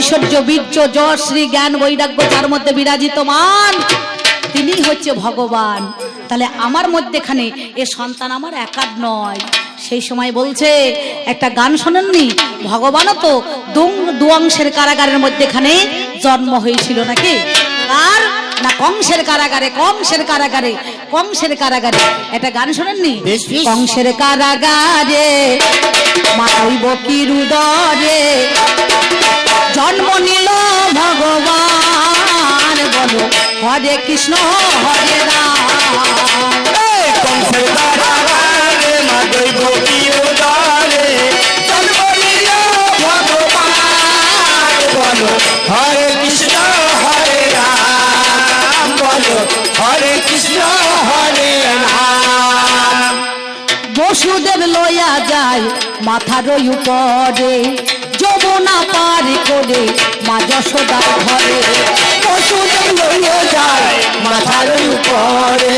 ঐশ্বর্য বীর্য যশ শ্রী জ্ঞান বৈরাগ্য যার মধ্যে বিরাজিতমান তিনি হচ্ছে ভগবান। তাহলে আমার মধ্যেখানে এ সন্তান আমার একার নয়। সেই সময় বলছে একটা গান শোনেননি, ভগবানও তো দু অংশের কারাগারের মধ্যেখানে জন্ম হয়েছিল নাকি? আর না কংসের কারাগারে, কংসের কারাগারে, কংসের কারাগারে একটা গান শোনেননি? কংসের কারাগারে মাইব কি রুদরে জন্ম নিল ভগবান, বলো হরে কৃষ্ণ হরে রাম। কংসের কারাগারে মাইব কি রুদরে জন্ম নিল ভগবান, বলো হরে কৃষ্ণ হরে রাম, বলো হরে কৃষ্ণ হরে রাম। বসুদেব লইয়া যায় মাথার উপরে যমুনা পার করে মা যশোদার ঘরে। বসুদেব লইয়া যায় মাথার উপরে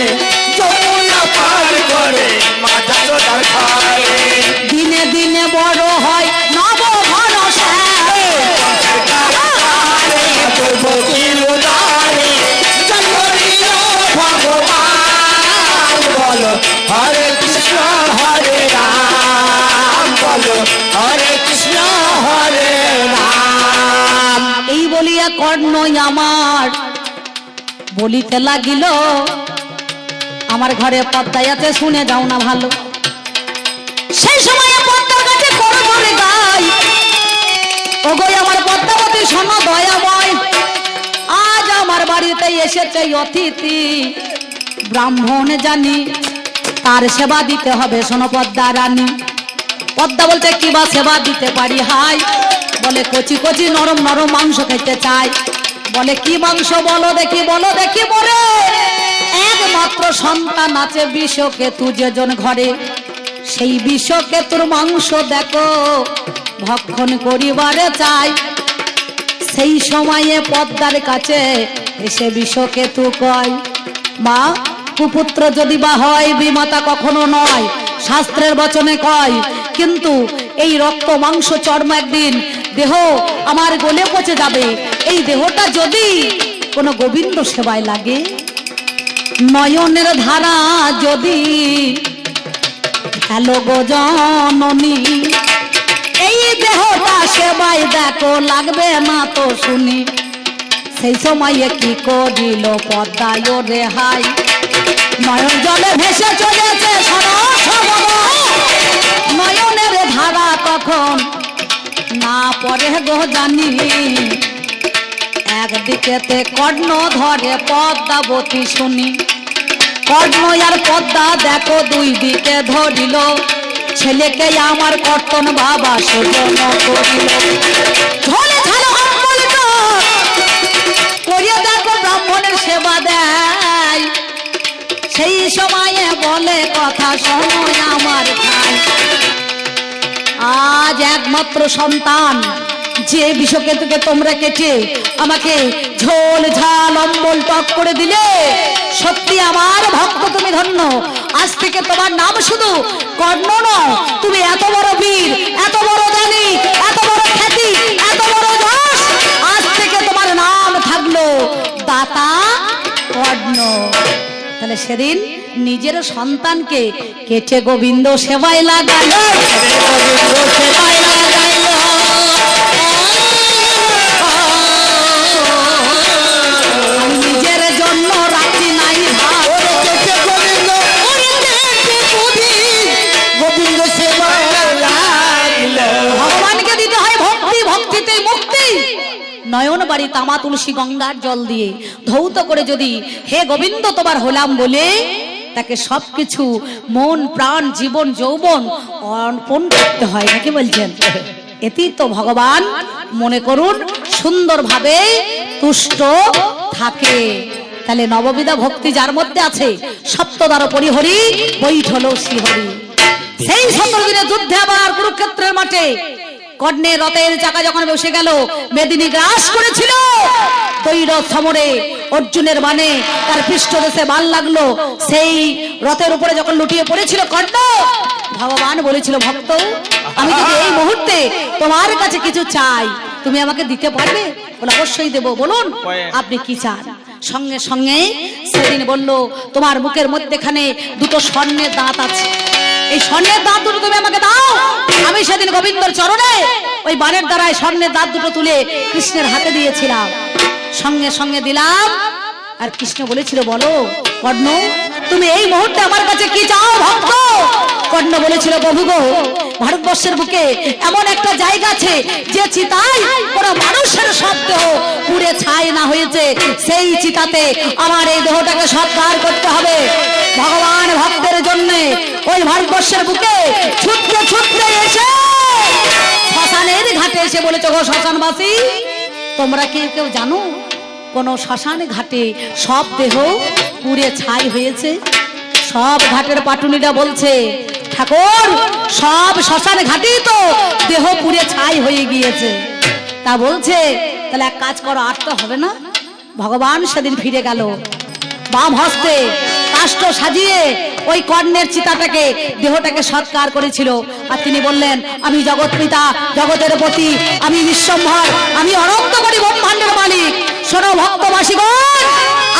যমুনা পার করে মা যশোদার ঘরে। দিনে দিনে বড় হয় নব ঘন ভগবান, বলো হরে কৃষ্ণ হরে রাম, বলো হরে কৃষ্ণ হরে রাম। এই বলিয়া কর্ণ আমার বলিতে লাগিল, আমার ঘরে পদ্মায় আছে শুনে যাও না ভালো। সেই সময় পদ্মার কাছে করে ধরে গাই, ওগোই আমার পদ্মাবতী শোনো দয়াময়, আজ আমার বাড়িতে এসেছে অতিথি ব্রাহ্মণ জানি, তার সেবা দিতে হবে শোনো পদ্মা রানী। পদ্মা বলছে কি বা সেবা দিতে পারি হাই? বলে কচি কচি নরম নরম মাংস খেতে চাই। বলে কি মাংস বলো দেখি, বলো দেখি। বলে একমাত্র সন্তান আছে বিষকেতু যেজন ঘরে, সেই বিষকেতুর মাংস দেখো ভক্ষণ করিবারে চাই। সেই সময়ে পদ্মার কাছে এসে বিষকেতু কয়, মা কুপুত্র যদি বা হয় বিমাতা কখনো নয়, শাস্ত্রের বচনে কয়, কিন্তু এই রক্ত মাংস চর্ম একদিন দেহ আমার গলে পচে যাবে। এই দেহটা যদি কোনো গোবিন্দ সেবায় লাগে, নয়নের ধারা যদি হ্যালো গো জননী, এই দেহটা সেবায় দেখো লাগবে না তো শুনি। সেই সময়ে কি করিল পদ্মায় রেহাই, নয়ন জলে ভেসে চলেছে সরস নয়নের ধারা তখন না পরে গো জানি। একদিকেতে কর্ণ ধরে পদ্মাবতী শুনি, কর্ণ আর পদ্মা দেখো দুই দিকে ধরিল, ছেলেকে আমার কর্তন বাবা সেজন করিল। ঝোলে ঝালো অম্বলিত করিয়া দেখো ব্রাহ্মণের সেবা দেয়। সেই সময়ে বলে কথা শোনো আমার ভাই, আজ একমাত্র সন্তান যে বিষকেতুকে তোমরা কেটে আমাকে ঝোল ঝাল অম্বল টক করে দিলে, সত্যি আমার ভক্ত তুমি ধন্য। আজ থেকে তোমার নাম শুধু কর্ণ নয়, তুমি এত বড় বীর, এত বড় জ্ঞানী, এত বড় খ্যাতি, এত বড় যশ, আজ থেকে তোমার নাম থাকলো দাতা কর্ণ। তাহলে সেদিন নিজের সন্তানকে কেটে গোবিন্দ সেবায় লাগালো, গোবিন্দ সেবায় লাগাইল। নিজের জন্য রাখি নাই ভাত, গোবিন্দ সেবায় লাগিল। ভগবানকে দিতে হয় ভক্তি, ভক্তিতেই মুক্তি। নয়ন বাড়ি তামা তুলসী গঙ্গার জল দিয়ে ধৌত করে যদি হে গোবিন্দ তোমার হলাম বলে, তাকে সবকিছু মন প্রাণ জীবন যৌবন অর্পণ করতে হয় নাকি বলছেন? এতেই তো ভগবান মনে করুন সুন্দরভাবে তুষ্ট থাকে। তাহলে নববিধা ভক্তি যার মধ্যে আছে, সপ্তদ্বার পরিহরি বৈঠল শ্রীহরি। সেই 17 দিনের যুদ্ধে আবার কুরুক্ষেত্রের মাঠে কর্ণের রথের চাকা যখন বসে গেল, মেদিনী গ্রাস করেছিল দৈরথ সমরে অর্জুনের বাণে তার পৃষ্ঠদেশে বাণ লাগলো। সেই রথের উপরে যখন লুটিয়ে পড়েছিল কর্ণ, ভগবান বলেছিল ভক্ত আমি যদি এই মুহূর্তে তোমার কাছে কিছু চাই, তুমি আমাকে দিতে পারবে? বলে অবশ্যই দেবো, বলুন আপনি কি চান। সঙ্গে সঙ্গে সেদিন বলল, তোমার মুখের মধ্যেখানে দুটো স্বর্ণের দাঁত আছে, এই স্বর্ণের দাঁত দুটো তুমি আমাকে দাও। আমি সেদিন গোবিন্দর চরণে ওই বানের দ্বারায় স্বর্ণের দাঁত দুটো তুলে কৃষ্ণের হাতে দিয়েছিলাম, সঙ্গে সঙ্গে দিলাম। আর কৃষ্ণ বলেছিল, বলো কর্ণ তুমি এই মুহূর্তে আমার কাছে কি চাও ভক্ত? কর্ণ বলেছিল, প্রভু গো, ভারতবর্ষের বুকে এমন একটা জায়গা আছে যে চিতায় কোনো মানুষের শব্দ পুড়ে ছাই না হয়েছে, সেই চিতাতে আমার এই দেহটাকে সৎকার করতে হবে। ভগবান ভক্তের জন্য ওই ভারতবর্ষের বুকে ছুটতে ছুটতে এসে শ্মশানের ঘাটে এসে বলেছে, গো শ্মশানবাসী, তোমরা কি কেউ জানো কোন শ্মশান ঘাটে সব দেহ পুড়ে ছাই হয়েছে? সব ঘাটের পাটুনিরা বলছে, ঠাকুর সব শ্মশান ঘাটেই তো দেহ পুড়ে ছাই হয়ে গিয়েছে। তা বলছে, তাহলে এক কাজ করো, আর তো হবে না। ভগবান সেদিন ফিরে গেল, বাম হস্তে কাষ্ঠ সাজিয়ে ওই কর্ণের চিতাটাকে দেহটাকে সৎকার করেছিল। আর তিনি বললেন, আমি জগৎ পিতা, জগতের পতি, আমি বিশ্বম্ভর, আমি অনন্ত কোটি ব্রহ্মাণ্ডের মালিক। শোনো ভক্তবাসীগণ,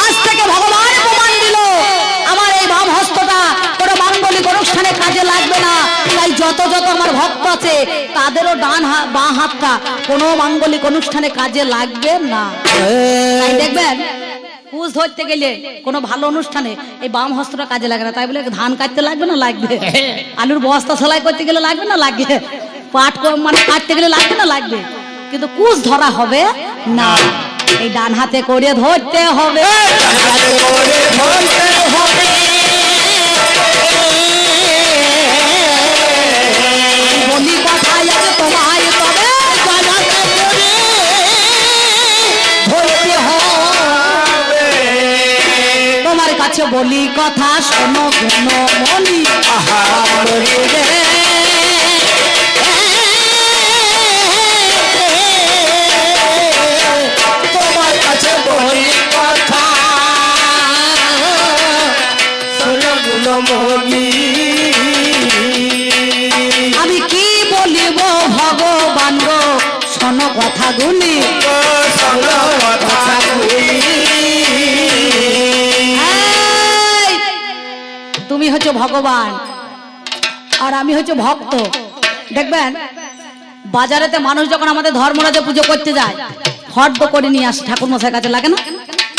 আজ থেকে ভগবান প্রমাণ দিল আমার এই বাম হস্তটা কোনো মাঙ্গলিক অনুষ্ঠানে কাজে লাগবে না। তাই যত যত আমার ভক্ত আছে তাদেরও বাঁ হাতটা কোনো মাঙ্গলিক অনুষ্ঠানে কাজে লাগবে না। তাই দেখবেন কুশ ধরতে গেলে কোনো ভালো অনুষ্ঠানে এই বাম হস্তটা কাজে লাগে না। তাই বলে ধান কাটতে লাগবে না? লাগবে। আলুর বস্তা সেলাই করতে গেলে লাগবে না? লাগবে। পাট মানে কাটতে গেলে লাগবে না? লাগবে। কিন্তু কুশ ধরা হবে না, এই ডান হাতে করে ধরতে হবে। বলি কথাই আছে তোমায়, তবে ধরতে হবে। তোমার কাছে বলি কথা, শোনো শোনো মনি, তোমার কাছে বলি কথা, শোনো গুলো মনি। আমি কি বলিব ভগবান গো, শোনো কথাগুলি, শোনো কথাগুলি। তুমি হচ্ছে ভগবান আর আমি হচ্ছে ভক্ত। দেখবেন বাজারেতে মানুষ যখন আমাদের ধর্মরাজে পুজো করতে যায়, ফর্দ করে নিয়ে আসে ঠাকুর মশাই কাছে, লাগে না?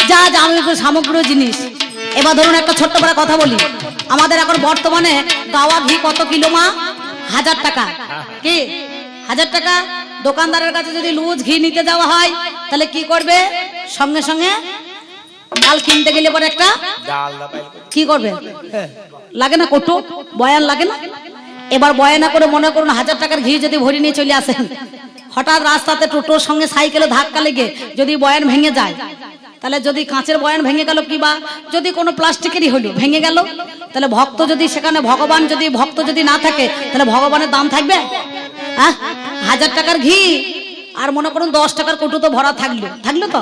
যা যা আমি সামগ্রী জিনিস। এবার ধরুন একটা ছোট্ট করে কথা বলি, আমাদের এখন বর্তমানে গাওয়া ঘি কত কিলো মা? 1000 টাকা। কি 1000 টাকা? দোকানদারের কাছে যদি লুজ ঘি নিতে যাওয়া হয় তাহলে কি করবে? সঙ্গে সঙ্গে মাল কিনতে গেলে পরে একটা কি করবে? লাগে না কটু বয়ান, লাগে না? এবার বয়ানা করে মনে করুন 1000 টাকার ঘি যদি ভরি নিয়ে চলে আসেন, হঠাৎ রাস্তাতে টোটোর সঙ্গে সাইকেলে ধাক্কা লেগে যদি বয়ান ভেঙে যায়, তাহলে যদি কাঁচের বয়ান ভেঙে গেল, কিবা যদি কোনো প্লাস্টিকেরই হলো ভেঙে গেল, তাহলে ভক্ত যদি সেখানে ভগবান যদি ভক্ত যদি না থাকে, তাহলে ভগবানের দাম থাকবে? 1000 টাকার ঘি আর মনে করুন 10 টাকার কটু তো ভরা থাকলো তো।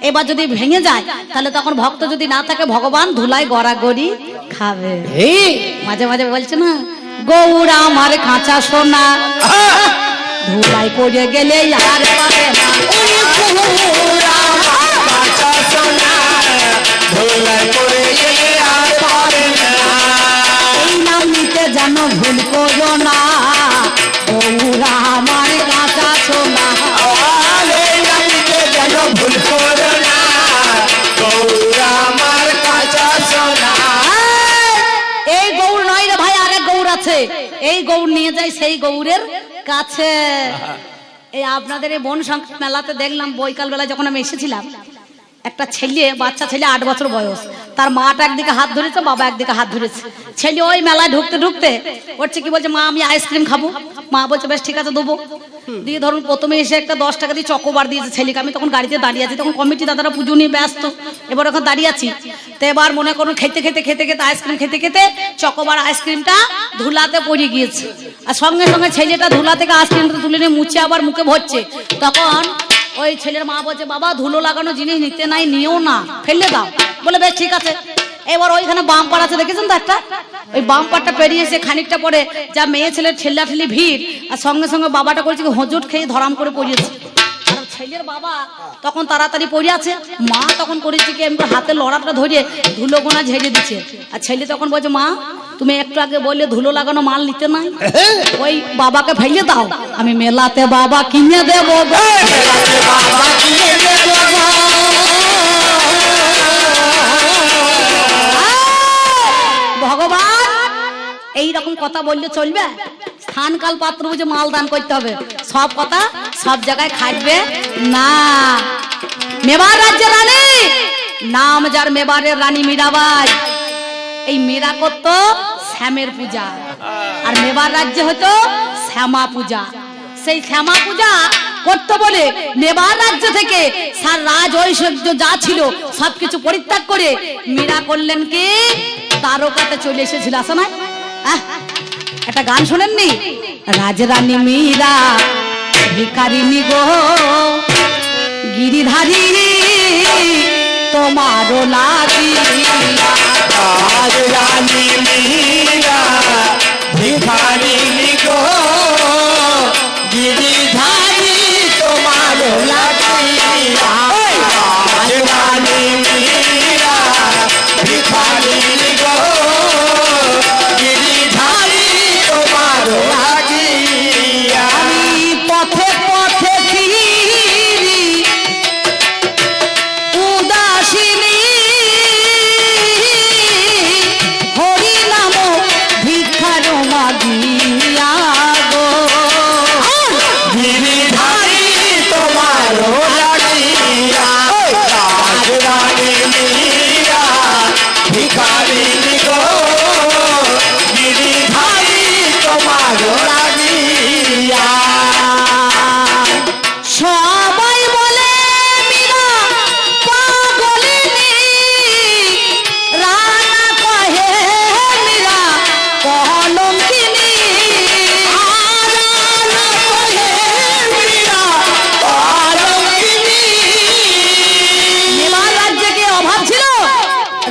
এবার যদি ভেঙে যায় তাহলে তখন ভক্ত যদি না থাকে, ভগবান ধুলায় গড়াগড়ি খাবে। মাঝে মাঝে বলছে না, গৌরা আমার কাঁচা সোনা, ধুলায় পড়ে গেলে আর পাবে না। গৌরা আমার কাঁচা সোনা, ধুলায় পড়ে গেলে আর পাবে না। এই নাম নিতে জানো ভুল করো না, গৌরা আমার কাঁচা সোনা। এই নাম নিতে জানো ভুল করো না, গৌরা আমার কাঁচা সোনা। এই গৌর নয় রে ভাই, আরেক গৌর আছে। এই গৌর নিয়ে যাই সেই গৌরের কাছে। এই আপনাদের এই বন সংখ্যা মেলাতে দেখলাম বৈকাল বেলা যখন আমি এসেছিলাম, একটা ছেলে, বাচ্চা ছেলে 8 বছর বয়স, তার মাটা একদিকে হাত ধরেছে, বাবা একদিকে হাত ধরেছে। ছেলে ওই মেলায় ঢুকতে ঢুকতে ওরছে কি বলছে, মা আমি আইসক্রিম খাবো। মা বলছে বেশ ঠিক আছে দেবো। দিয়ে ধরুন প্রথমে এসে একটা 10 টাকা দিয়ে চকোবার দিয়েছে ছেলেকে। আমি তখন গাড়িতে দাঁড়িয়ে আছি, তখন কমিটি দাদারা পুজো নিয়ে ব্যস্ত, এবার ওখানে দাঁড়িয়ে আছি। তো এবার মনে করুন খেতে খেতে খেতে খেতে আইসক্রিম খেতে খেতে চকোবার আইসক্রিমটা ধুলাতে পড়ে গিয়েছে। আর সঙ্গে সঙ্গে ছেলেটা ধুলা থেকে আইসক্রিমটা তুলে নিয়ে মুছে আবার মুখে ভরছে। তখন ওই ছেলের মা বলছে, বাবা ধুলো লাগানো জিনিস নিতে নাই, নিও না, ফেলে দাও। বলে বেশ ঠিক আছে। এবার ওইখানে বাম্পার আছে, দেখেছেন তো একটা, ওই বাম্পারটা পেরিয়ে এসে খানিকটা পরে যা মেয়ে ছেলের ঠেল্লাঠেলি ভিড়, আর সঙ্গে সঙ্গে বাবাটা করেছে হোঁচট খেয়ে ধরাম করে পড়িয়েছে। ছেলের বাবা তখন তাড়াতাড়ি পড়ে আছে, মা তখন করেছে কি এমনি হাতে লড়াটা ধরিয়ে ধুলো গোনা ঝেড়ে দিচ্ছে। আর ছেলে তখন বলছে, মা তুমি একটু আগে বললে ধুলো লাগানো মাল নিতে নাই, ওই বাবাকে ফেলে দাও, আমি মেলাতে বাবা কিনে দেবো গো। বাবা কিনে দেবো গো। ভগবান এইরকম কথা বললে চলবে? স্থান কাল পাত্র বুঝে মাল দান করতে হবে, সব কথা সব জায়গায় খাটবে না। মেবার রাজ্যের রানী, নাম যার মেবারের রানী মীরাবাই। এই মীরা করতো শ্যামের পূজা, আর মেবার রাজ্যে হতো শ্যামা পূজা। সেই শ্যামা পূজা করতে বলে মেবার রাজ্য থেকে সার রাজ ঐশ্বর্য যা ছিল সবকিছু পরিত্যাগ করে মীরা করলেন কি দ্বারকাতে চলে এসেছিল। আসো না একটা গান শোনেননি? রাজরানী মীরা ভিখারিনী গো, গিরিধারী তোমারও লাগিয়া। রাজরানী মীরা ভিখারিনী গো, গিরিধারী তোমার লাগিয়া। রাজরানী মীরা ভিখারিনী গো, গিরিধারী তোমার লাগিয়া। আমি পথে পথে ফিরি উদাসিনী, হরি নাম ভিক্ষার মাগিয়া গো। গিরিধারী তোমার লাগিয়া। রাজরানী মীরা ভিখারিনী গো, গিরিধারী তোমার লাগিয়া। সবাই বলে মীরা পাগলিনী, রানা কহে মীরা কলঙ্কিনী। রানা কহে মীরা কলঙ্কিনী। মেবার রাজ্যে কি অভাব ছিল?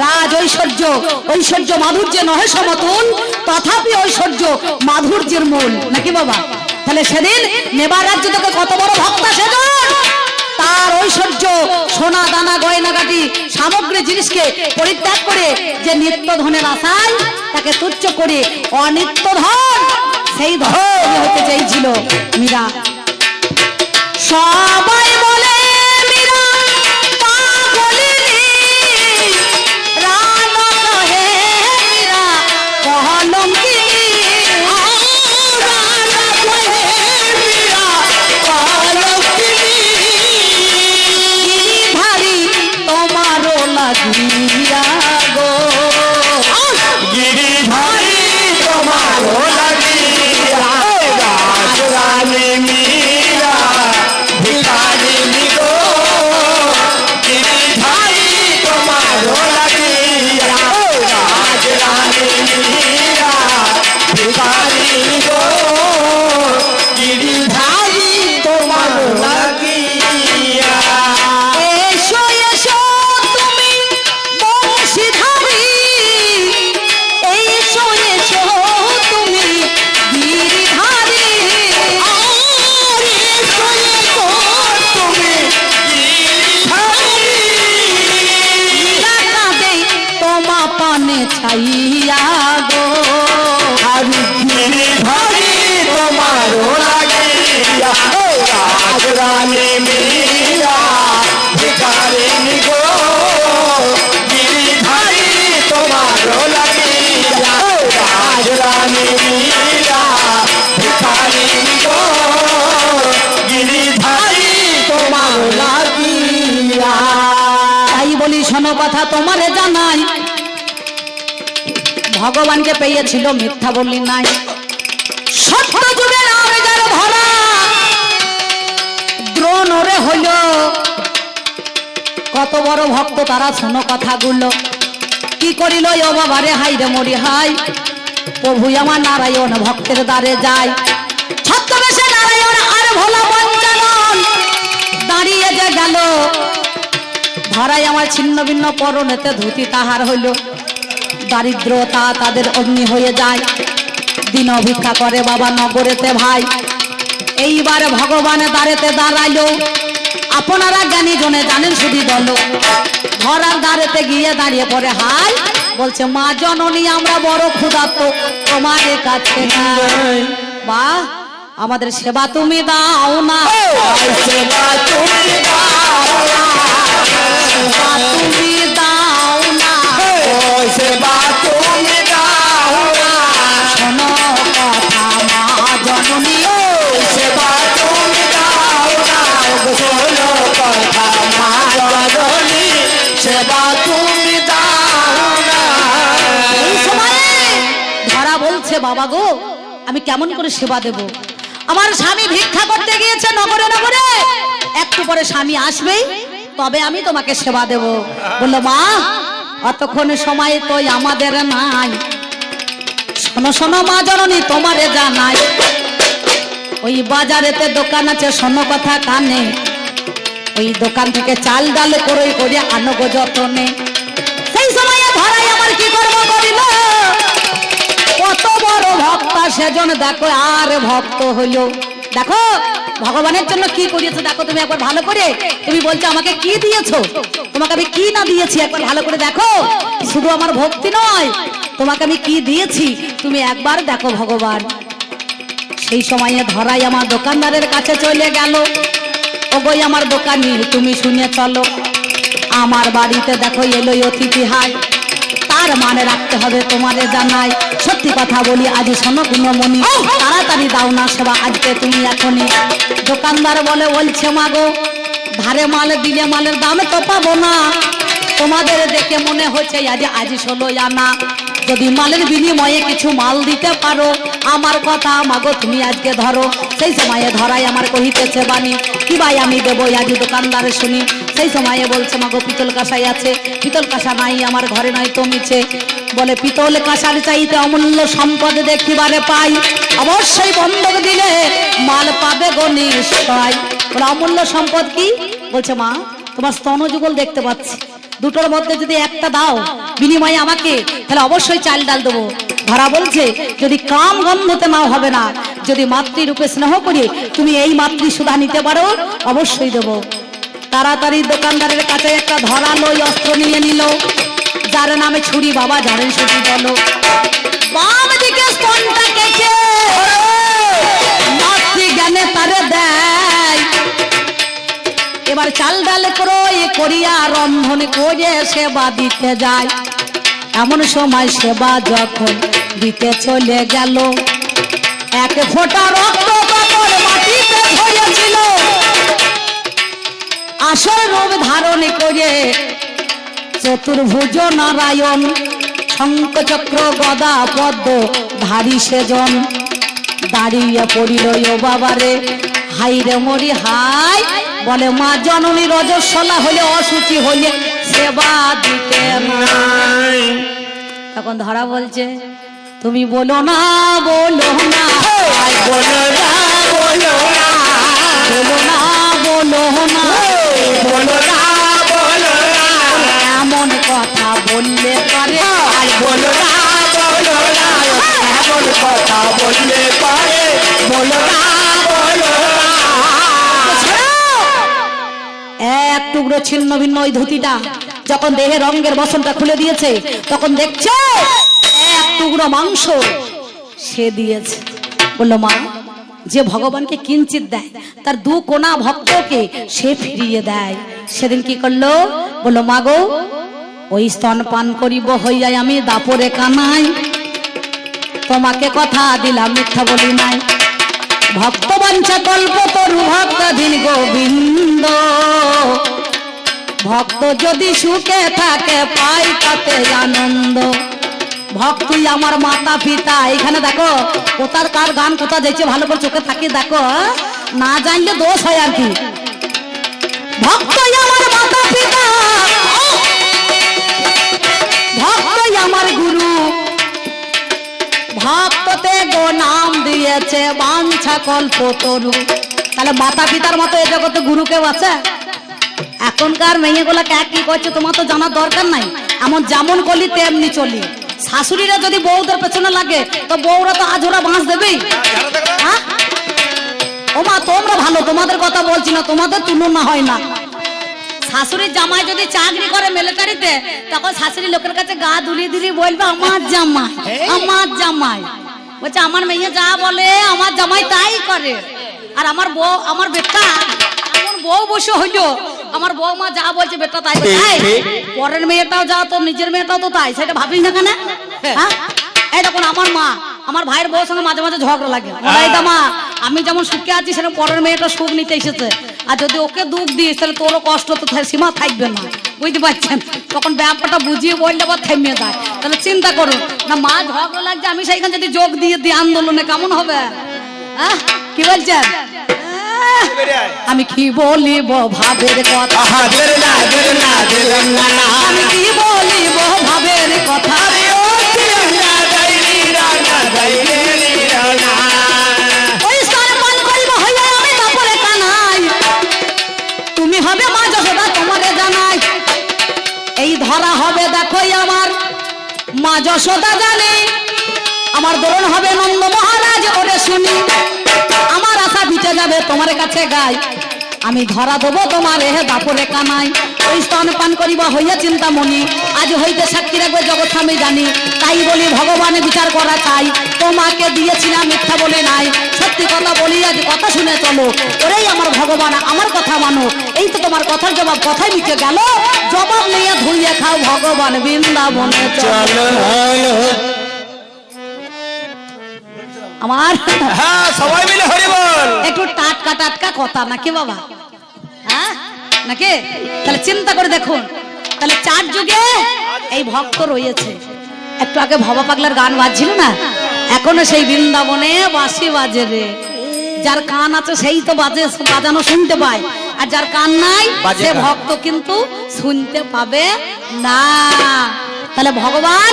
রাজ ঐশ্বর্য, ঐশ্বর্য মাধুর্যে নহে সমতুল, তথাপি ঐশ্বর্য মাধুর্যের মূল, নাকি বাবা? তাহলে সেদিন মেবার রাজ্য থেকে কত বড় ভক্তা সেজন, তার ঐশ্বর্য সোনা দানা গয়নাগাটি সামগ্রী জিনিসকে পরিত্যাগ করে যে নিত্য ধনের আশায় তাকে তুচ্ছ করে অনিত্য ধন, সেই ধন হতে চেয়েছিল মীরা। সবাই বলে মীরা পাগলিনী, রানা কহে মীরা কলঙ্কিনী। রানা কহে মীরা কলঙ্কিনী। গিরিধারী তোমারও লাগিয়া গো। গিরিধারী তোমার লাগিয়া। রাজরানী মীরা ভিখারিনী গো, গিরিধারী তোমার লাগিয়া। রাজরানী মীরা ভিখারিনী গো, গিরিধারী তোমার লাগিয়া। এসো এসো তুমি বংশীধারী, এসো এসো তুমি গিরিধারী। মীরা কাঁদে তোমা পানে ছাইয়া গো। গিরিধারী তোমার লাগিয়া। রাজরানী মীরা ভিখারিনী গো, গিরিধারী তোমার লাগিয়া। রাজরানী মীরা ভিখারিনী গো, গিরিধারী তোমার লাগিয়া। তাই বলি শোনো কথা তোমারে জানাই, ভগবানকে পেয়েছিল মিথ্যা বললি নাই। সত্য যুগে নাম যার ধরা, দ্রোণ ওরে হইল কত বড় ভক্ত তারা, শোনো কথাগুলো কি করিল ও বাবারে, হাই রে মরি হাই। প্রভু আমার নারায়ণ ভক্তের দ্বারে যায়, ছদ্মবেশে নারায়ণ আর ভোলা পঞ্চানন দাঁড়িয়ে যে গেল। ধরাই আমার ছিন্ন ভিন্ন পরনেতে ধুতি তাহার হইল, দারিদ্রতা তাদের অগ্নি হয়ে যায়। দিন ভিক্ষা করে বাবা নগরেতে ভাই, এইবার ভগবান দ্বারেতে দাঁড়াইলো। আপনারা জ্ঞানী জনে জানেন শুধু বলো। ঘরার দাঁড়েতে গিয়ে দাঁড়িয়ে পড়ে হাই বলছে মা জননী আমরা বড় ক্ষুধার্ত তোমাদের কাছে নাই। বাহ, আমাদের সেবা তুমি দাও না, সেবা তুমি দাও না, সেবা তুমি দাও না, সেবা তুমি দাও না, শোনো কথা মা জননী, সেবা তুমি দাও না, শোনো কথা মা জননী, সেবা তুমি দাও না। এই সময়ে ধরা বলছে বাবা গো আমি কেমন করে সেবা দেব? আমার স্বামী ভিক্ষা করতে গিয়েছে নগরে নগরে, একটু পরে স্বামী আসবেই, তবে আমি তোমাকে সেবা দেব। বললো মা অতক্ষণ সময় তো আমাদের নাই, শোনো শোনো মা জননী তোমারে জানাই, ওই বাজারেতে দোকান আছে শোনো কথা কানে, ওই দোকান থেকে চাল ডাল করে করে আনো গো যতনে। সেই সময়ে ধরাই আমার কি করব করিল, কত বড় ভক্তা সেজন দেখো আর ভক্ত হইল। দেখো ভগবানের জন্য কি করিয়েছো দেখো তুমি একবার ভালো করে। তুমি বলছো আমাকে কি দিয়েছো, তোমাকে আমি কি না দিয়েছি একবার ভালো করে দেখো। শুধু আমার ভক্তি নয়, তোমাকে আমি কি দিয়েছি তুমি একবার দেখো ভগবান। সেই সময়ে ধরাই আমার দোকানদারের কাছে চলে গেল, ওগোই আমার দোকানি তুমি শুনে চলো, আমার বাড়িতে দেখো এলোই অতিথি হাই, তার মানে রাখতে হবে তোমারে জানাই। সত্যি কথা বলি আজ শোনো গুণমণি, তাড়াতাড়ি দাও না সেবা আজকে তুমি এখনই। দোকানদার বলছে মাগো ধারে মাল দিলে মালের দাম তো পাবো না, তোমাদের দেখে মনে হচ্ছে আজ 16 আনা, যদি মালের বিনিময়ে কিছু মাল দিতে পারো আমার কথা মাগো তুমি আজকে ধরো। সেই সময়ে ধরাই আমার কহিতেছে বাণী, কি ভাই আমি দেবো আজ দোকানদারে শুনি। সেই সময়ে বলছে মাগো পিতল কাঁসাই আছে, পিতল কাঁসা নাই আমার ঘরে নয় তো মিছে। বলে পিতল কাঁসার চাইতে অমূল্য সম্পদ দেখিবারে পাই, অবশ্যই বন্ধক দিলে মাল পাবে গো নিশ্চয়। বলে অমূল্য সম্পদ কি? বলছে মা তোমার স্তন যুগল দেখতে পাচ্ছি, দুটোর মধ্যে যদি একটা দাও বিনিময়ে আমাকে, তাহলে অবশ্যই চাল ডাল দেবো। ধরা বলছে যদি কাম গন্ধতে নাও হবে না, যদি মাতৃরূপে স্নেহ করি তুমি এই মাতৃ সুধা নিতে পারো অবশ্যই দেবো। তাড়াতাড়ি দোকানদারের কাছে একটা ধরালো অস্ত্র নিয়ে নিল, যার নামে ছুরি বাবা জানেন ছুরি বলো। বাম দিকে স্তনটা কেটে মাতৃ জ্ঞানে তারে দেয়, এবার চাল ডাল ক্রয় করিয়া রন্ধন করে সেবা দিতে যায়। এমন সময় সেবা যখন দিতে চলে গেল, এক ফোঁটা রক্ত কাপড় মাটিতে ঝরেছিল, আসল রূপ ধারণ করে চতুর্ভুজ নারায়ণ, শঙ্খ চক্র গদা পদ্ম ধারী সেজন, দাঁড়িয়ে পড়িল ও বাবারে হাই রে মরি হাই। বলে মা জননী রজস্বলা হলে অসুচি হলে সেবা দিতে নাই। তখন ধরা বলছে তুমি বলো না বলো না, বলো না বলো না, বলো না বলো না, বলো না বলো না, এমন কথা বললে পারে, বলো না বলো না, এমন কথা বললে পারে, বলো না বলো না। এক টুকরো ছিন্ন ভিন্ন ওই ধুতিটা যখন দেহে রঙের বসনটা খুলে দিয়েছে, তখন দেখছে এক টুকরো মাংস সে দিয়েছে। বললো মা যে ভগবানকে কিঞ্চিত দেয় তার 2 কোনা ভক্তকে সে ফিরিয়ে দেয়। সেদিন কি করলো? বললো মা গো ওই স্তন পান করিব হইয়াই আমি দাপরে কানাই, তোমাকে কথা দিলাম মিথ্যা বলি নাই। ভক্ত বাঞ্ছা কল্প তরু ভক্ত দিন গোবিন্দ, ভক্ত যদি সুখে থাকে পাই তাতে আনন্দ। ভক্তই আমার মাতা পিতা, এখানে দেখো কোথার কার গান কোথা যাচ্ছে ভালো করে চোখে থাকি দেখো, না জানলে দোষ হয় আর কি। ভক্তই আমার মাতা পিতা, ভক্তই আমার গুরু, ভক্ততে গো নাম দিয়েছে বাঞ্ছা কল্প তরু। তাহলে মাতা পিতার মতো এ জগতে গুরু কেউ আছে? এখনকার মেয়েগুলাকে এক কি করছে তোমার তো জানার দরকার নাই, এমন যেমন কলি তেমনি চলি। শাশুড়িরা যদি বউদের পেছনে লাগে তো বউরা তো আজোরা বাঁশ দেবেই। ও মা তোমরা ভালো, তোমাদের কথা বলছি না, তোমাদের তুলনা হয় না। শাশুড়ির জামাই যদি চাকরি করে মিলিটারিতে, তখন শাশুড়ি লোকের কাছে গা দুলিয়ে দুলিয়ে বলবে আমার জামাই, আমার জামাই। বলছে আমার মেয়ে যা বলে আমার জামাই তাই করে। আর আমার বউ, আমার বেটা এমন বউ বসে হইলো, আমার বউ মা যা বলছে বেটা তাই করে। পরের মেয়েটাও যা, তোর নিজের মেয়েটাও তো তাই, সেটা ভাবিস না কেন? হ্যাঁ, এই দেখুন আমার মা, আমার ভাইয়ের বউর সঙ্গে মাঝে মাঝে ঝগড়া লাগে। মা আমি যেমন সুখে আছি, সেরকম পরের মেয়েটা সুখ নিতে এসেছে, আর যদি ওকে দুঃখ দিস তাহলে তোরও কষ্ট তো সীমা থাকবে না, বুঝতে পারছেন? তখন ব্যাপারটা বুঝিয়ে বললে আবার থেমে যায়। তাহলে চিন্তা করুন না, মা ঝগড়া লাগছে, আমি সেইখানে যদি যোগ দিয়ে দিই আন্দোলনে, কেমন হবে? হ্যাঁ, কি বলছেন? আমি কি বলিব ভাবের কথা, আমি কি বলিব ভাবের কথা, তুমি হবে মা যশোদা, তোমারে জানাই এই ধরা হবে। দেখো আমার মা যশোদা জানে, আমার দোলন হবে নন্দ মহারাজ ওরে শুনি, আমার আশা বিচে যাবে তোমার কাছে গাই, আমি ধরা দেবো তোমার হে দাপরে কানাই। ওই স্তন পান করিবা হইয়া চিন্তামণি, আজ হইতে সাক্ষী রাখবে জগৎ আমি জানি, তাই বলি ভগবানের বিচার করা চাই, তোমাকে দিয়েছি না মিথ্যা বলে নাই, সত্যি কথা বলি আজ কথা শুনে চলো, ওরেই আমার ভগবান আমার কথা মানো। এই তো তোমার কথার জবাব কথাই মিটে গেল, জবাব নিয়ে ধুইয়ে খাও ভগবান বৃন্দাবনে চলো। আমার হ্যাঁ সবাই মিলে হরি বল। একটু টাটকা টাটকা কথা নাকি বাবা? হ্যাঁ নাকি? তাহলে চিন্তা করে দেখুন, তাহলে চার যুগে এই ভক্ত রয়েছে। একটু আগে ভবা পাগলার গান বাজছিল না, এখনো সেই বৃন্দাবনে বাঁশি বাজে রে। যার কান আছে সেই তো বাজে, বাজানো শুনতে পায়, আর যার কান নাই সে ভক্ত কিন্তু শুনতে পাবে না। তাহলে ভগবান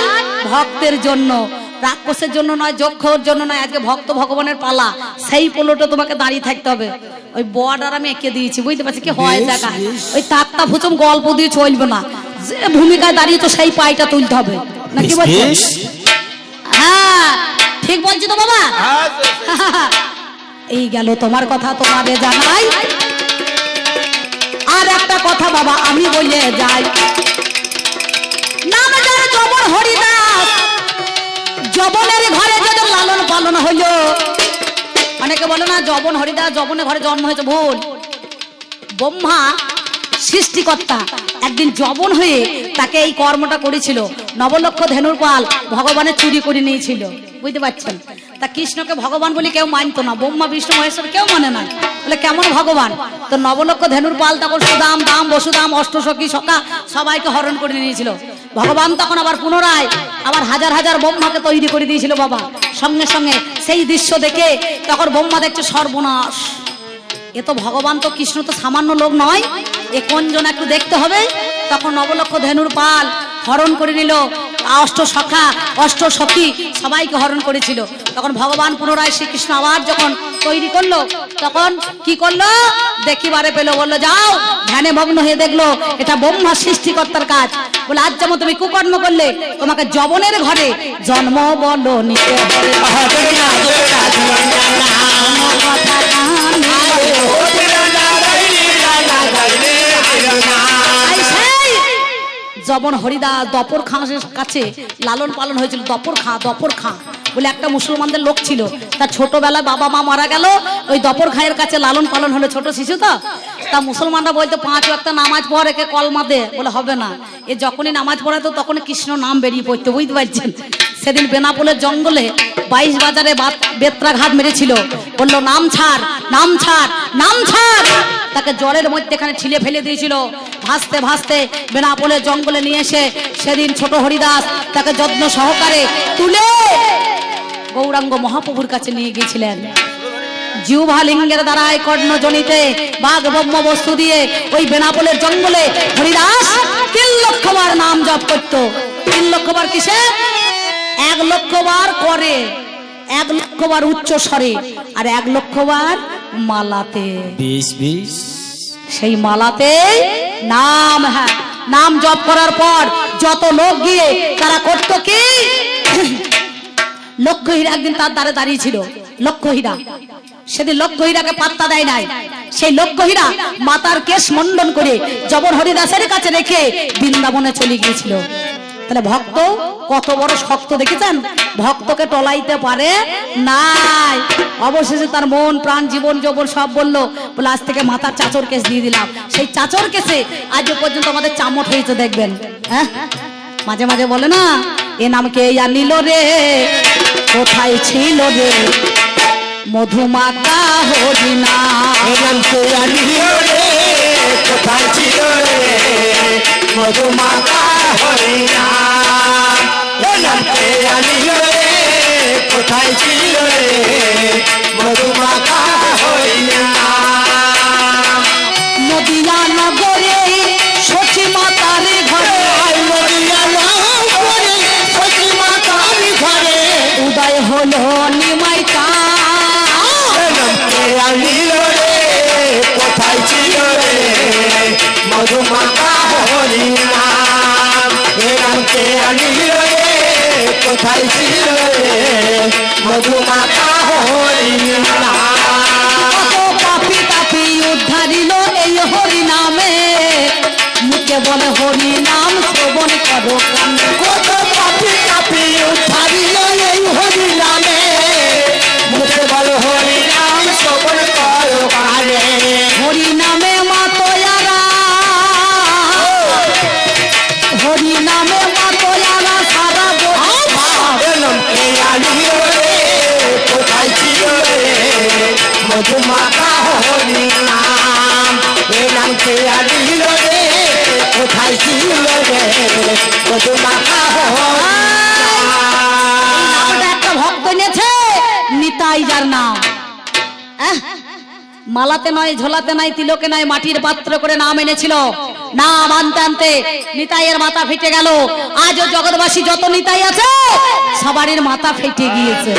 ভক্তের জন্য, রাক্ষসের জন্য নয়, যক্ষর জন্য নয়, আজকে ভক্ত ভগবানের পালা, সেই পোলোটা তোমাকে দাঁড়িয়ে থাকতে হবে। ওই বর্ডার আমি এঁকে দিয়েছি, বুঝতে পারছি কি হয় দেখা, ওই তাত্তা ফুচম গল্প দিয়ে চলবে না, যে ভূমিকায় দাঁড়িয়ে তো সেই পায়টা তুলতে হবে, নাকি বলছেন? হ্যাঁ ঠিক বলছি তো বাবা? এই গেল তোমার কথা তোমারে জানাই। আর একটা কথা বাবা আমি বলে যাই, নাম যার জবর হরিদাস, জবনের ঘরে যদি লালন পালন হইল, অনেকে বলে না জবন হরিদাস জবনের ঘরে জন্ম হয়েছে, ভুল। ব্রহ্মা সৃষ্টিকর্তা একদিন জবন হয়ে তাকে এই কর্মটা করেছিল, নবলক্ষ ধেনুর পাল ভগবানের চুরি করে নিয়েছিল, বুঝতে পারছেন? তা কৃষ্ণকে ভগবান বলি কেউ মানতো না, ব্রহ্মা বিষ্ণু মহেশ্বর কেউ মানে না, বলে কেমন ভগবান? তো নবলক্ষ ধেনুর পাল তখন সুদাম দাম বসুদাম অষ্টসখী সখা সবাইকে হরণ করে নিয়েছিল। ভগবান তখন আবার পুনরায় আবার হাজার হাজার ব্রহ্মাকে তৈরি করে দিয়েছিল বাবা। সঙ্গে সঙ্গে সেই দৃশ্য দেখে তখন ব্রহ্মা দেখছে সর্বনাশ, এ তো ভগবান তো কৃষ্ণ তো সামান্য লোক নয়, এ কোন জন একটু দেখতে হবে। তখন নবলক্ষ ধেনুর পাল হরণ করে নিল, অষ্ট সখা অষ্ট সখী সবাইকে হরণ করেছিল। তখন ভগবান পুনরায় শ্রীকৃষ্ণ আবার যখন তৈরি করলো, তখন কি করলো দেখিবারে পেলো, বললো যাও ধ্যানে ভগ্ন হয়ে দেখলো এটা ব্রহ্মা সৃষ্টিকর্তার কাজ। বলে আজ যেমন তুমি কুকর্ম করলে, তোমাকে যবনের ঘরে জন্ম বলো নিতে হবে। যবন হরিদাস দপর খাঁ কাছে লালন পালন হয়েছিল। দপর খাঁ বলে একটা মুসলমানদের লোক ছিল, তার ছোটবেলায় বাবা মা মারা গেল, ওই দপর খাঁয়ের কাছে লালন পালন হলো, ছোট শিশু তো। তা মুসলমানরা বলতো 5 ওয়াক্ত নামাজ পড়ে কে কলমা দে, বলে হবে না, এ যখনই নামাজ পড়াতো তখনই কৃষ্ণ নাম বেরিয়ে পড়তো, বুঝতে পারছেন? সেদিন বেনাপোলের জঙ্গলে 22 বাজারে বেত্রাঘাত মেরেছিল, বললো নাম ছাড় নাম ছাড় নাম ছাড়, তাকে জলের মধ্যে এখানে ছিলে ফেলে দিয়েছিল। ভাসতে ভাসতে বেনাপোলের জঙ্গলে নিয়ে এসে সেদিন ছোট হরিদাস তাকে যত্ন সহকারে তুলে গৌরাঙ্গ মহাপ্রভুর কাছে নিয়ে গিয়েছিলেন। জিহ্বা লিঙ্গের দ্বারায় কর্ণ জনিতে বাঘ ব্রহ্ম বস্তু দিয়ে ওই বেনাপোলের জঙ্গলে হরিদাস 3 লক্ষ বার নাম জপ করত। 3 লক্ষ বার কিসে? 1 লক্ষ বার করে, 1 লক্ষ বার উচ্চ স্বরে, আর 1 লক্ষ বার মালাতে। 20 সেই মালাতে নাম, হ্যাঁ নাম জপ করার পর যত লোক গিয়ে তারা করতো কি, লক্ষ্য হীরা একদিন তার দ্বারে দাঁড়িয়ে ছিল। লক্ষ্য হীরা সেদিন লক্ষ্মীরাকে পাত্তা দেয় নাই। সেই লক্ষ্মীরা মাতার কেশ মন্ডন করে জবর হরিদাসের কাছে রেখে বৃন্দাবনে চলে গিয়েছিল। তাহলে ভক্ত কত বড় শক্ত দেখেছেন, ভক্তকে টলাইতে পারে নাই। অবশেষে তার মন প্রাণ জীবন যৌবন সব বললো, বলে আজ থেকে মাতার চাচর কেস দিয়ে দিলাম। সেই চাচর কেসে আজ পর্যন্ত আমাদের চামট হয়েছে দেখবেন। হ্যাঁ, মাঝে মাঝে বলে না, এ নাম কে আনিল রে, কোথায় ছিল রে মধুমাতা হরিনা, এ নাম কে আনিল রে, কোথায় ছিল রে মধুমাতা হরিনা। এ নাম কে আনিল রে, কোথায় ছিল রে মধুমাতা হরিনা। নদিয়া নগরে সচি মাতার ঘরে, নদিয়া নগরে সচি মাতার ঘরে উদয় হলো নিমাই আনিল রে, কোথায় ছিল রে মধুমাতা হরিনা। এ নামকে আনিল রে, কোথায় ছিল রে মধুমাতা হরিনা। কত পাপি তাপি উদ্ধারিল এই হরি নামে, মুখে বলে হরি নাম শ্রবণ করো কানে। কত পাপি তাপি উদ্ধারিল এই হরি নামে, মুখে বল হরি নাম শ্রবণ করো কানে। হরি নামে মাতয়ারা, হরি নামে মাতয়ারা সারা নামকে আনিল রে, কোথায় ছিল রে মধুমাতা হরিনা। এ নামকে আনিল রে, কোথায় ছিল রে মধুমাতা হরিনা। নামটা একটা ভক্ত নিয়েছে, নিতাই যার নাম। মালাতে নয়, ঝোলাতে নাই, তিলকে নয়, মাটির পাত্র করে নাম এনেছিল। নাম আনতে আনতে নিতাইয়ের মাথা ফেটে গেল। আজও জগৎবাসী যত নিতাই আছে সবারই মাথা ফেটে গিয়েছে।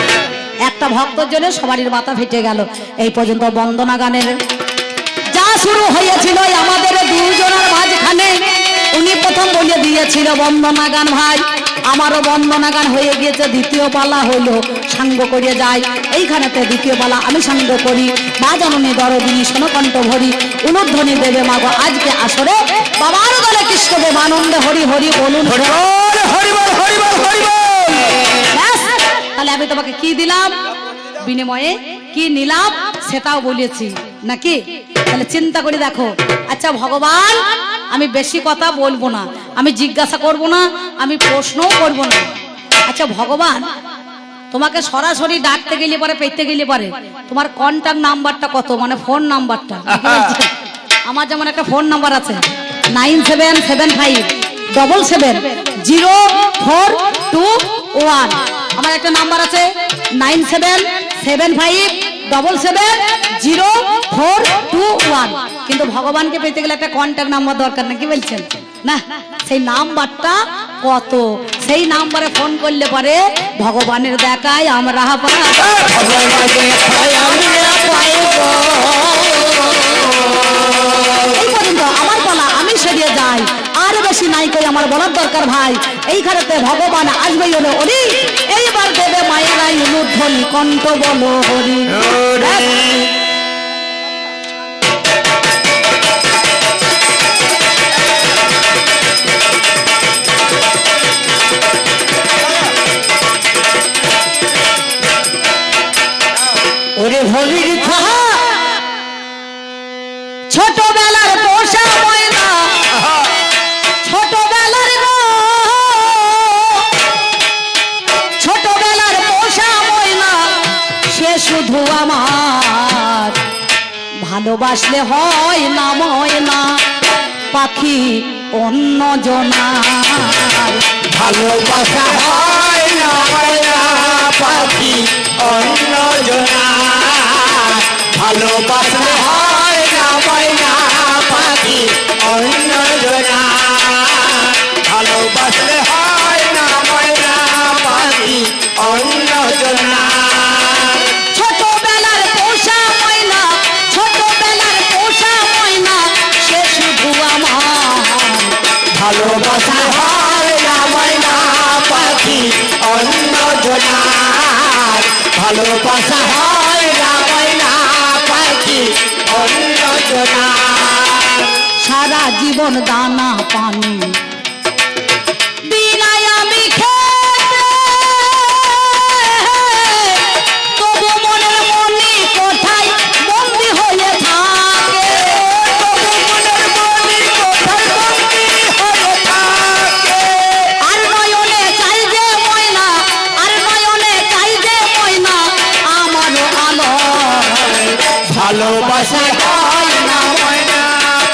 একটা ভক্তর জন্য সবারই মাথা ফেটে গেল। এই পর্যন্ত বন্দনা গানের যা শুরু হয়েছিল আমাদের দুজনের মাঝখানে, উনি প্রথম বলে দিয়েছিল বন্দনা গান ভাই। আমারও বন্দনা গান হয়ে গিয়েছে, দ্বিতীয় পালা হইলো সাঙ্গ করে যায়। এইখানেতে দ্বিতীয় পালা আমি সাঙ্গ করি। মা জননী দরদিনী সোনকণ্ঠ ভরি, উলুধ্বনি দেবে মাগো আজকে আসরে। বাবার দলে কৃষ্ণদেব আনন্দে হরি হরি বলুন। হরিবল হরিবল হরিবল। ব্যাস, তাহলে আমি তোমাকে কি দিলাম, বিনিময়ে কি নিলাম সেটাও বলেছি নাকি। তাহলে চিন্তা করে দেখো। আচ্ছা ভগবান, আমি বেশি কথা বলবো না, আমি জিজ্ঞাসা করব না, আমি প্রশ্নও করব না। আচ্ছা ভগবান, তোমাকে সরাসরি ডাকতে গেলে পারে, পেতে গেলে পারে, তোমার কন্ট্যাক্ট নাম্বারটা কত, মানে ফোন নাম্বারটা? আমার যেমন একটা ফোন নাম্বার আছে 9775770421। আমার একটা নাম্বার আছে 9775770421। কিন্তু ভগবানকে পেতে গেলে একটা কন্ট্যাক্ট নাম্বার দরকার, না কি বলছেন? না, সেই নাম্বারটা কত, সেই নাম্বারে ফোন করলে পারে ভগবানের দেখায় আমরা এই পর্যন্ত আমার বলা আমি সেরিয়ে যাই, আর বেশি নাই কই আমার বলার দরকার ভাই। এইখানেতে ভগবান আসবেই হলো হরি, এইবার দেবে মায়েরাই উলুধ্বনি কণ্ঠ বলো হরি। ওরে হরির ছোটবেলার পোষা ময়না, ছোটবেলার ছোটবেলার পোষা ময়না, সে শুধু আমার ভালোবাসলে হয় না ময়না পাখি অন্য জনার। ভালোবাসা হয় না ময়না পাখি অন্য জনার। ভালোবাসা হয় না ময়না পাখি অন্য জনার। ভালোবাসলে হয় না ময়না পাখি অন্য জনার। ছোটবেলার পোষা ময়না, ছোটবেলার পোষা ময়না, সে শুধু আমার ভালোবাসা হয় না ময়না পাখি অন্য জনার। ভালোবাসা হয় না ময়না সারা জীবন দানা পানি বিনায় আমি খেতে, তবু মনের মনি কোথায় বন্দি হয়ে থাকে। আর নয়নে চাই যে ময়না, আর নয়নে চাই যে ময়না আমারও আলো। ভালোবাসা হয় না ময়না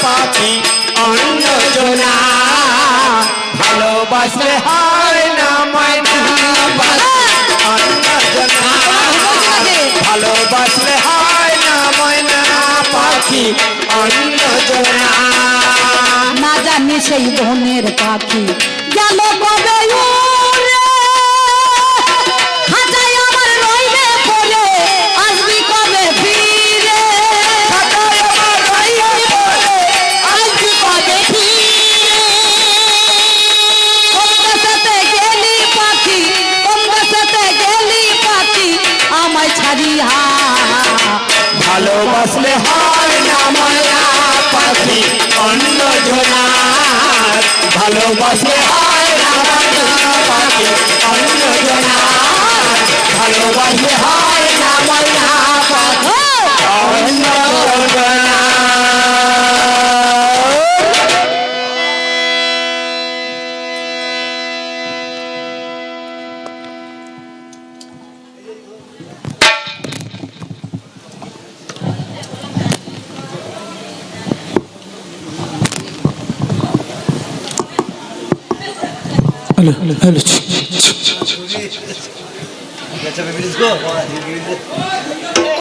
পাখি অন্যজনা, ভালোবাসলে হয় না ময়না পাখি অন্যজনা, ভালোবাসলে হয় না ময়না পাখি অন্যজনা। না জানি সেই বনের পাখি গেল কবে উড়ে, খাঁচায় আমার রইবে পড়ে, আসবি কবে ফিরে। আসবি কবে ফিরে? কোন দেশেতে গেলি পাখি, কোন দেশেতে গেলি পাখি আমায় ছাড়িয়া। ভালোবাসলে হয় না ময়না পাখি অন্যজনা, ভালোবাসলে হয় না ময়না পাখি অন্যজনা, ভালোবাসলে হয় না ময়না পাখি অন্যজনা। Hello.